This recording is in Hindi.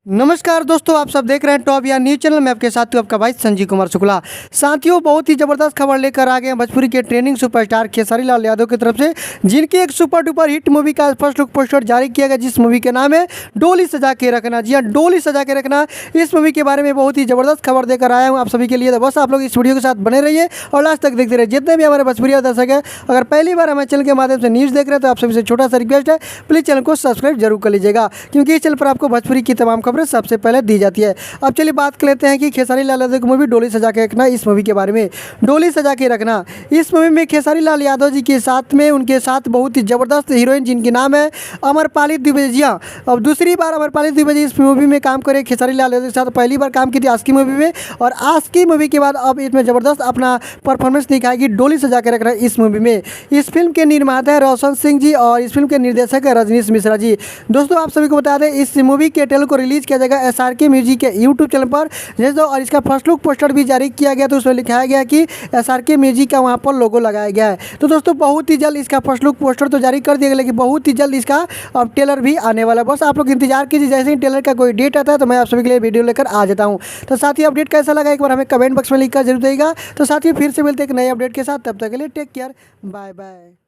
नमस्कार दोस्तों, आप सब देख रहे हैं टॉप या न्यूज चैनल में। आपके साथ हूं आपका भाई संजीव कुमार शुक्ला। साथियों, बहुत ही जबरदस्त खबर लेकर आ गए हैं भोजपुरी के ट्रेंडिंग सुपरस्टार खेसारी लाल यादव की तरफ से, जिनकी एक सुपर डुपर हिट मूवी का फर्स्ट लुक पोस्टर जारी किया गया, जिस मूवी के नाम है डोली सजा के रखना। जी हाँ, डोली सजा के रखना। इस मूवी के बारे में बहुत ही जबरदस्त खबर देकर आया हूँ आप सभी के लिए। तो बस आप लोग इस वीडियो के साथ बने रहिए और लास्ट तक देखते रहिए। जितने भी हमारे भोजपुरी दर्शक है, अगर पहली बार हमारे चैनल के माध्यम से न्यूज़ देख रहे हैं तो आप सभी से छोटा सा रिक्वेस्ट है, प्लीज़ चैनल को सब्सक्राइब जरूर कर लीजिएगा, क्योंकि इस चैनल पर आपको भोजपुरी की तमाम खबरें सबसे पहले दी जाती है। अब चलिए बात कर लेते हैं कि खेसारी लाल यादव की मूवी डोली सजा के रखना, इस मूवी के बारे में। डोली सजा के रखना, इस मूवी में खेसारी लाल यादव जी के साथ में उनके साथ बहुत ही जबरदस्त हीरोइन जिनकी नाम है अमरपाली द्विवेदी। जी हाँ, अब दूसरी बार अमरपाली द्विवेदी इस मूवी में काम करे खेसारी लाल यादव के साथ। पहली बार काम की थी आस्की मूवी में, और आस्की मूवी के बाद अब इसमें जबरदस्त अपना परफॉर्मेंस दिखाएगी डोली सजा के रखना इस मूवी में। इस फिल्म के निर्माता है रोशन सिंह जी और इस फिल्म के निर्देशक है रजनीश मिश्रा जी। दोस्तों, आप सभी को बता दें, इस मूवी के ट्रेलर को रिलीज किया जाएगा SRK म्यूजिक के यूट्यूब चैनल पर। जैसे और इसका फर्स्ट लुक पोस्टर भी जारी किया गया, तो उसमें लिखाया गया कि SRK म्यूजिक का वहाँ पर लोगो लगाया गया है। तो दोस्तों, बहुत ही जल्द इसका फर्स्ट लुक पोस्टर तो जारी कर दिया गया, लेकिन बहुत ही जल्द इसका अब ट्रेलर भी आने वाला है। बस आप लोग इंतजार कीजिए, जैसे ही ट्रेलर का कोई डेट आता है तो मैं आप सभी के लिए वीडियो लेकर आ जाता हूँ। तो साथ ही अपडेट कैसा लगा एक बार हमें कमेंट बॉक्स में लिखकर जरूर देगा। तो साथ ही फिर से मिलते हैं एक नए अपडेट के साथ, तब तक के लिए टेक केयर, बाय बाय।